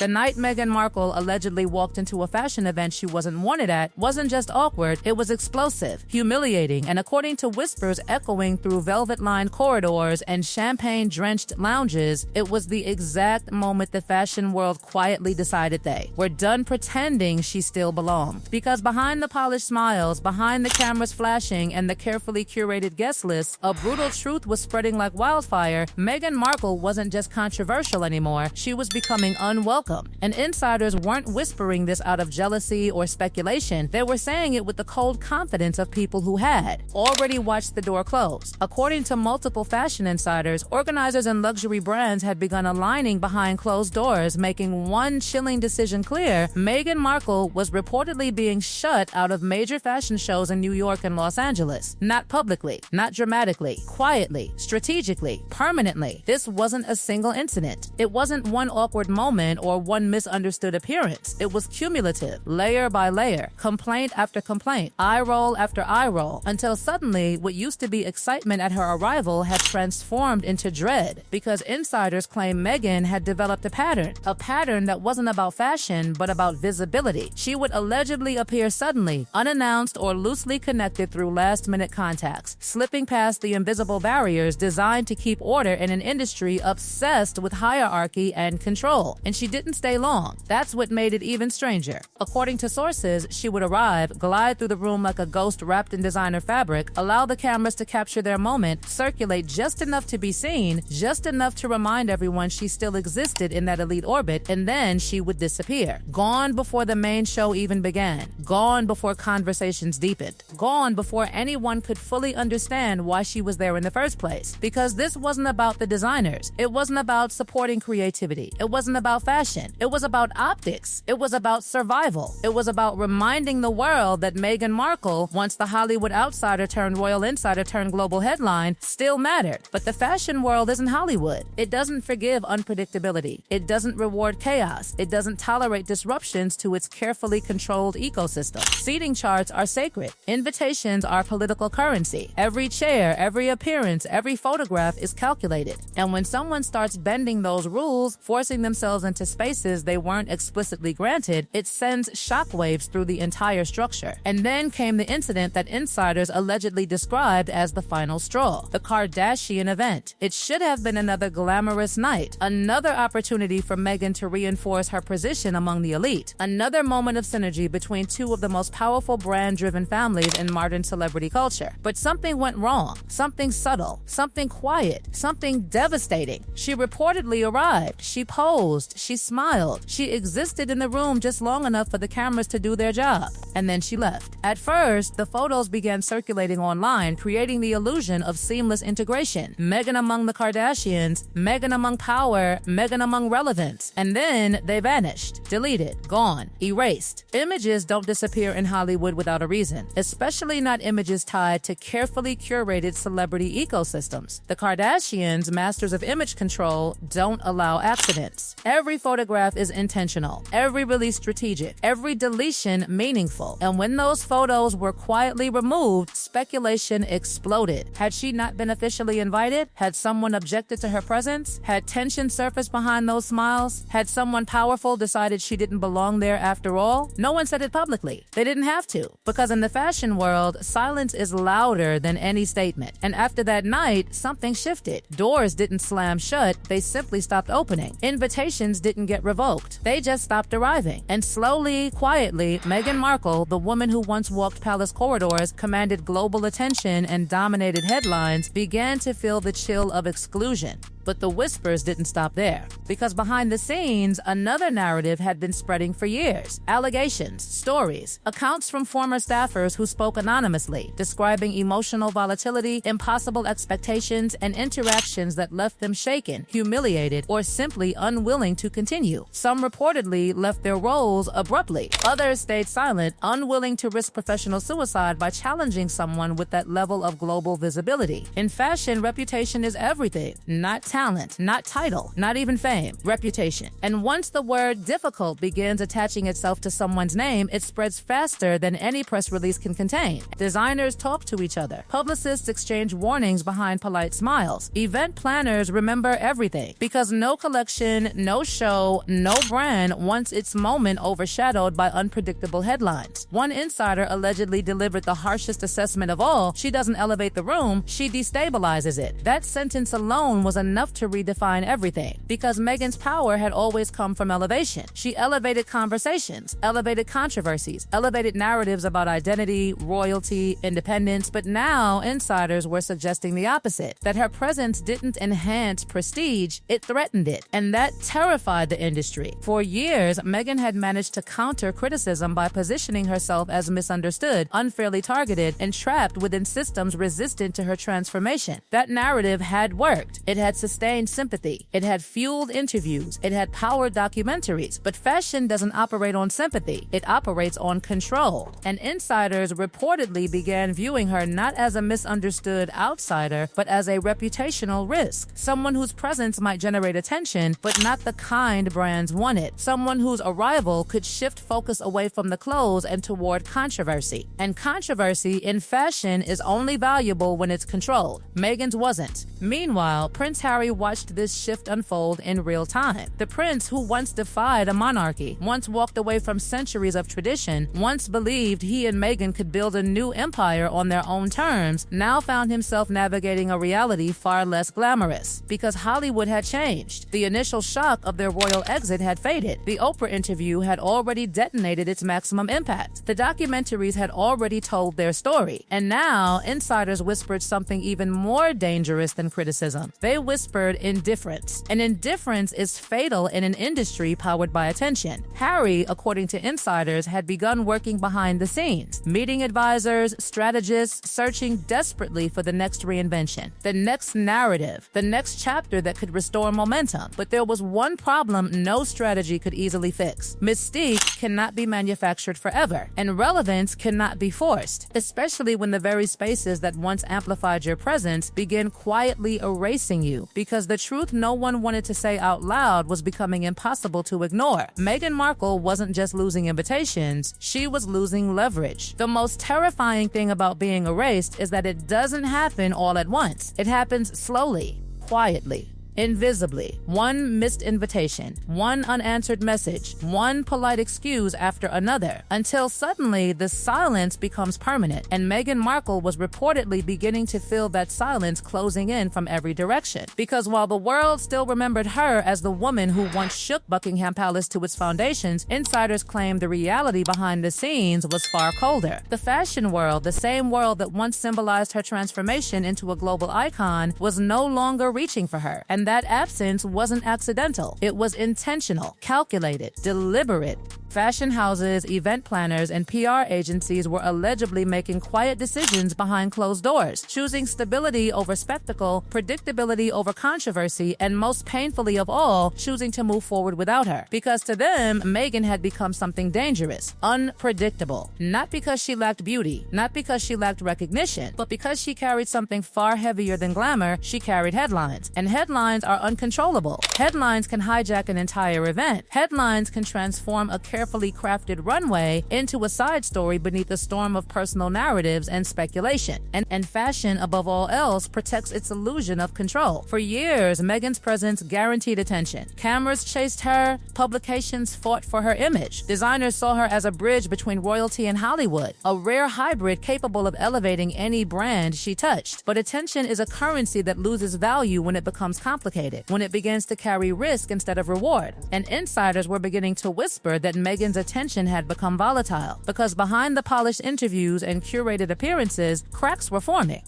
The night Meghan Markle allegedly walked into a fashion event she wasn't wanted at wasn't just awkward, it was explosive, humiliating, and according to whispers echoing through velvet-lined corridors and champagne-drenched lounges, it was the exact moment the fashion world quietly decided they were done pretending she still belonged. Because behind the polished smiles, behind the cameras flashing, and the carefully curated guest lists, a brutal truth was spreading like wildfire. Meghan Markle wasn't just controversial anymore, she was becoming unwelcome. And insiders weren't whispering this out of jealousy or speculation, they were saying it with the cold confidence of people who had already watched the door close. According to multiple fashion insiders, organizers and luxury brands had begun aligning behind closed doors, making one chilling decision clear: Meghan Markle was reportedly being shut out of major fashion shows in New York and Los Angeles. Not publicly, not dramatically, quietly, strategically, permanently. This wasn't a single incident. It wasn't one awkward moment or one misunderstood appearance. It was cumulative, layer by layer, complaint after complaint, eye roll after eye roll, until suddenly what used to be excitement at her arrival had transformed into dread, because insiders claim Meghan had developed a pattern that wasn't about fashion but about visibility. She would allegedly appear suddenly, unannounced or loosely connected through last-minute contacts, slipping past the invisible barriers designed to keep order in an industry obsessed with hierarchy and control. And she didn't stay long. That's what made it even stranger. According to sources, she would arrive, glide through the room like a ghost wrapped in designer fabric, allow the cameras to capture their moment, circulate just enough to be seen, just enough to remind everyone she still existed in that elite orbit, and then she would disappear. Gone before the main show even began. Gone before conversations deepened. Gone before anyone could fully understand why she was there in the first place. Because this wasn't about the designers. It wasn't about supporting creativity. It wasn't about fashion. It was about optics. It was about survival. It was about reminding the world that Meghan Markle, once the Hollywood outsider turned royal insider turned global headline, still mattered. But the fashion world isn't Hollywood. It doesn't forgive unpredictability. It doesn't reward chaos. It doesn't tolerate disruptions to its carefully controlled ecosystem. Seating charts are sacred. Invitations are political currency. Every chair, every appearance, every photograph is calculated. And when someone starts bending those rules, forcing themselves into spaces they weren't explicitly granted, it sends shockwaves through the entire structure. And then came the incident that insiders allegedly described as the final straw, the Kardashian event. It should have been another glamorous night, another opportunity for Meghan to reinforce her position among the elite, another moment of synergy between two of the most powerful brand-driven families in modern celebrity culture. But something went wrong, something subtle, something quiet, something devastating. She reportedly arrived, she posed, she smiled, she existed in the room just long enough for the cameras to do their job, and then she left. At first, the photos began circulating online, creating the illusion of seamless integration. Meghan among the Kardashians, Meghan among power, Meghan among relevance. And then they vanished, deleted, gone, erased. Images don't disappear in Hollywood without a reason, especially not images tied to carefully curated celebrity ecosystems. The Kardashians, masters of image control, don't allow accidents. Every photograph is intentional, every release strategic, every deletion meaningful. And when those photos were quietly removed, speculation exploded. Had she not been officially invited? Had someone objected to her presence? Had tension surfaced behind those smiles? Had someone powerful decided she didn't belong there after all? No one said it publicly. They didn't have to, because in the fashion world, silence is louder than any statement. And after that night, something shifted. Doors didn't slam shut, they simply stopped opening. Invitations didn't get revoked. They just stopped arriving. And slowly, quietly, Meghan Markle, the woman who once walked palace corridors, commanded global attention, and dominated headlines, began to feel the chill of exclusion. But the whispers didn't stop there, because behind the scenes, another narrative had been spreading for years. Allegations, stories, accounts from former staffers who spoke anonymously, describing emotional volatility, impossible expectations, and interactions that left them shaken, humiliated, or simply unwilling to continue. Some reportedly left their roles abruptly. Others stayed silent, unwilling to risk professional suicide by challenging someone with that level of global visibility. In fashion, reputation is everything. Not talent, not title, not even fame, reputation. And once the word difficult begins attaching itself to someone's name, it spreads faster than any press release can contain. Designers talk to each other. Publicists exchange warnings behind polite smiles. Event planners remember everything because no collection, no show, no brand wants its moment overshadowed by unpredictable headlines. One insider allegedly delivered the harshest assessment of all: she doesn't elevate the room, she destabilizes it. That sentence alone was enough to redefine everything because Meghan's power had always come from elevation. She elevated conversations, elevated controversies, elevated narratives about identity, royalty, independence, but now insiders were suggesting the opposite, that her presence didn't enhance prestige, it threatened it, and that terrified the industry. For years, Meghan had managed to counter criticism by positioning herself as misunderstood, unfairly targeted, and trapped within systems resistant to her transformation. That narrative had worked. It had sustained sympathy. It had fueled interviews. It had powered documentaries. But fashion doesn't operate on sympathy. It operates on control. And insiders reportedly began viewing her not as a misunderstood outsider, but as a reputational risk. Someone whose presence might generate attention, but not the kind brands wanted. Someone whose arrival could shift focus away from the clothes and toward controversy. And controversy in fashion is only valuable when it's controlled. Meghan's wasn't. Meanwhile, Prince Harry watched this shift unfold in real time. The prince, who once defied a monarchy, once walked away from centuries of tradition, once believed he and Meghan could build a new empire on their own terms, now found himself navigating a reality far less glamorous. Because Hollywood had changed. The initial shock of their royal exit had faded. The Oprah interview had already detonated its maximum impact. The documentaries had already told their story. And now, insiders whispered something even more dangerous than criticism. They whispered indifference. And indifference is fatal in an industry powered by attention. Harry, according to insiders, had begun working behind the scenes, meeting advisors, strategists, searching desperately for the next reinvention, the next narrative, the next chapter that could restore momentum. But there was one problem no strategy could easily fix. Mystique cannot be manufactured forever, and relevance cannot be forced, especially when the very spaces that once amplified your presence begin quietly erasing you, because the truth no one wanted to say out loud was becoming impossible to ignore. Meghan Markle wasn't just losing invitations, she was losing leverage. The most terrifying thing about being erased is that it doesn't happen all at once. It happens slowly, quietly, invisibly. One missed invitation, one unanswered message, one polite excuse after another, until suddenly the silence becomes permanent, and Meghan Markle was reportedly beginning to feel that silence closing in from every direction. Because while the world still remembered her as the woman who once shook Buckingham Palace to its foundations, insiders claimed the reality behind the scenes was far colder. The fashion world, the same world that once symbolized her transformation into a global icon, was no longer reaching for her. And that absence wasn't accidental. It was intentional, calculated, deliberate. Fashion houses, event planners, and PR agencies were allegedly making quiet decisions behind closed doors, choosing stability over spectacle, predictability over controversy, and most painfully of all, choosing to move forward without her. Because to them, Meghan had become something dangerous, unpredictable. Not because she lacked beauty, not because she lacked recognition, but because she carried something far heavier than glamour. She carried headlines. And headlines are uncontrollable. Headlines can hijack an entire event. Headlines can transform a carefully crafted runway into a side story beneath a storm of personal narratives and speculation. And fashion, above all else, protects its illusion of control. For years, Meghan's presence guaranteed attention. Cameras chased her, publications fought for her image. Designers saw her as a bridge between royalty and Hollywood, a rare hybrid capable of elevating any brand she touched. But attention is a currency that loses value when it becomes complicated, when it begins to carry risk instead of reward. And insiders were beginning to whisper that Meghan's attention had become volatile, because behind the polished interviews and curated appearances, cracks were forming.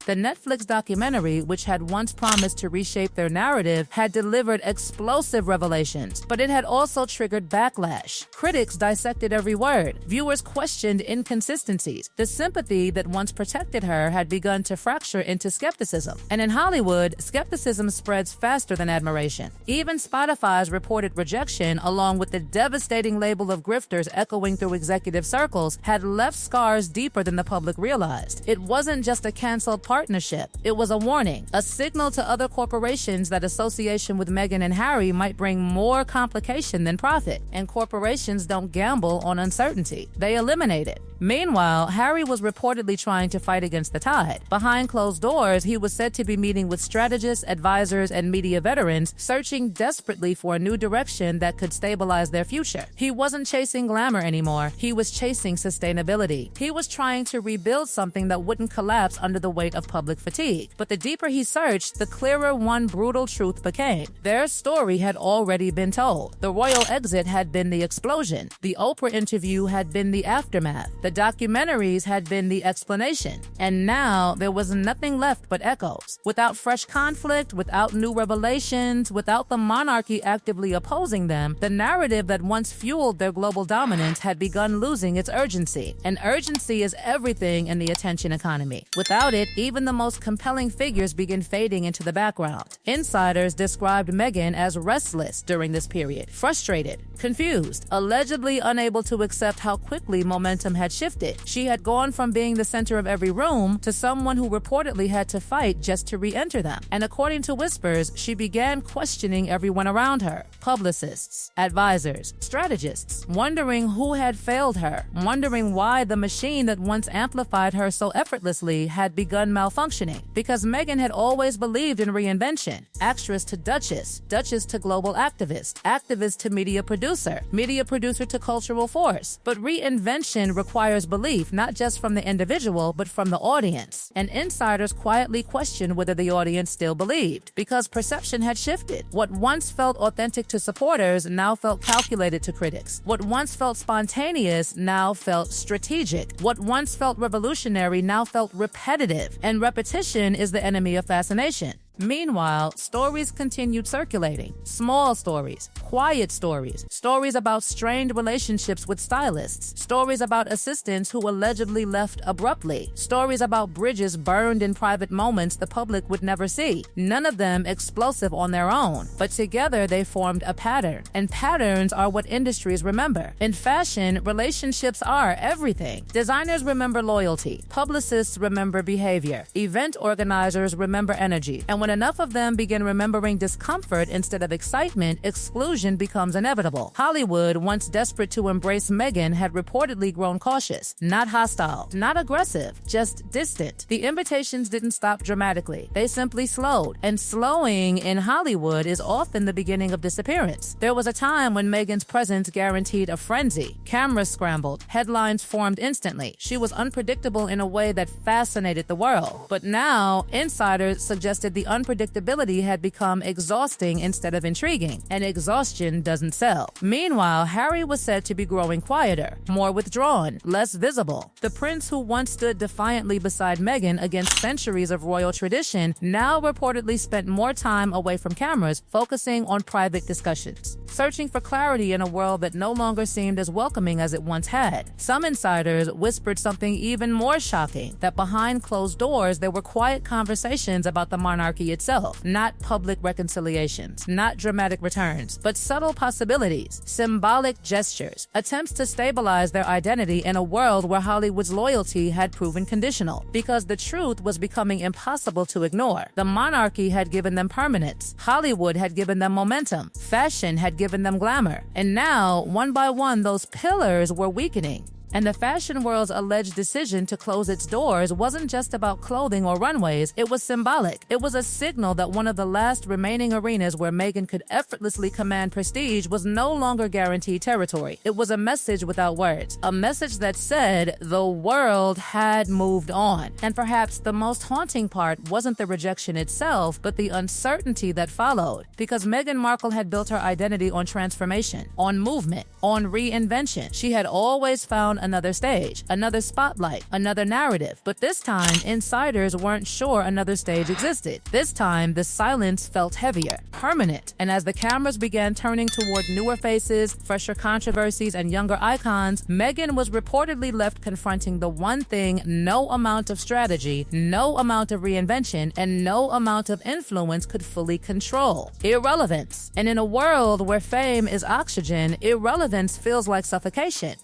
The Netflix documentary, which had once promised to reshape their narrative, had delivered explosive revelations, but it had also triggered backlash. Critics dissected every word. Viewers questioned inconsistencies. The sympathy that once protected her had begun to fracture into skepticism. And in Hollywood, skepticism spreads faster than admiration. Even Spotify's reported rejection, along with the devastating label of grifters echoing through executive circles, had left scars deeper than the public realized. It wasn't just a canceled party partnership. It was a warning, a signal to other corporations that association with Meghan and Harry might bring more complication than profit, and corporations don't gamble on uncertainty. They eliminate it. Meanwhile, Harry was reportedly trying to fight against the tide. Behind closed doors, he was said to be meeting with strategists, advisors, and media veterans, searching desperately for a new direction that could stabilize their future. He wasn't chasing glamour anymore. He was chasing sustainability. He was trying to rebuild something that wouldn't collapse under the weight of public fatigue. But the deeper he searched, the clearer one brutal truth became. Their story had already been told. The royal exit had been the explosion. The Oprah interview had been the aftermath. The documentaries had been the explanation. And now there was nothing left but echoes. Without fresh conflict, without new revelations, without the monarchy actively opposing them, the narrative that once fueled their global dominance had begun losing its urgency. And urgency is everything in the attention economy. Without it, even the most compelling figures begin fading into the background. Insiders described Meghan as restless during this period, frustrated, confused, allegedly unable to accept how quickly momentum had shifted. She had gone from being the center of every room to someone who reportedly had to fight just to re-enter them. And according to whispers, she began questioning everyone around her: publicists, advisors, strategists, wondering who had failed her, wondering why the machine that once amplified her so effortlessly had begun malfunctioning. Because Meghan had always believed in reinvention. Actress to duchess, duchess to global activist, activist to media producer to cultural force. But reinvention requires belief, not just from the individual, but from the audience. And insiders quietly questioned whether the audience still believed, because perception had shifted. What once felt authentic to supporters now felt calculated to critics. What once felt spontaneous now felt strategic. What once felt revolutionary now felt repetitive. And repetition is the enemy of fascination. Meanwhile, stories continued circulating. Small stories, quiet stories, stories about strained relationships with stylists, stories about assistants who allegedly left abruptly, stories about bridges burned in private moments the public would never see. None of them explosive on their own, but together they formed a pattern. And patterns are what industries remember. In fashion, relationships are everything. Designers remember loyalty, publicists remember behavior, event organizers remember energy, and when enough of them begin remembering discomfort instead of excitement, exclusion becomes inevitable. Hollywood, once desperate to embrace Meghan, had reportedly grown cautious, not hostile, not aggressive, just distant. The invitations didn't stop dramatically. They simply slowed. And slowing in Hollywood is often the beginning of disappearance. There was a time when Meghan's presence guaranteed a frenzy. Cameras scrambled. Headlines formed instantly. She was unpredictable in a way that fascinated the world. But now, insiders suggested the unpredictability had become exhausting instead of intriguing, and exhaustion doesn't sell. Meanwhile, Harry was said to be growing quieter, more withdrawn, less visible. The prince who once stood defiantly beside Meghan against centuries of royal tradition now reportedly spent more time away from cameras, focusing on private discussions, searching for clarity in a world that no longer seemed as welcoming as it once had. Some insiders whispered something even more shocking, that behind closed doors there were quiet conversations about the monarchy itself, not public reconciliations, not dramatic returns, but subtle possibilities, symbolic gestures, attempts to stabilize their identity in a world where Hollywood's loyalty had proven conditional, because the truth was becoming impossible to ignore. The monarchy had given them permanence, Hollywood had given them momentum, fashion had given them glamour, and now, one by one, those pillars were weakening. And the fashion world's alleged decision to close its doors wasn't just about clothing or runways, it was symbolic. It was a signal that one of the last remaining arenas where Meghan could effortlessly command prestige was no longer guaranteed territory. It was a message without words, a message that said the world had moved on. And perhaps the most haunting part wasn't the rejection itself, but the uncertainty that followed. Because Meghan Markle had built her identity on transformation, on movement, on reinvention. She had always found another stage, another spotlight, another narrative. But this time, insiders weren't sure another stage existed. This time, the silence felt heavier, permanent. And as the cameras began turning toward newer faces, fresher controversies, and younger icons, Meghan was reportedly left confronting the one thing no amount of strategy, no amount of reinvention, and no amount of influence could fully control: irrelevance. And in a world where fame is oxygen, irrelevance feels like suffocation.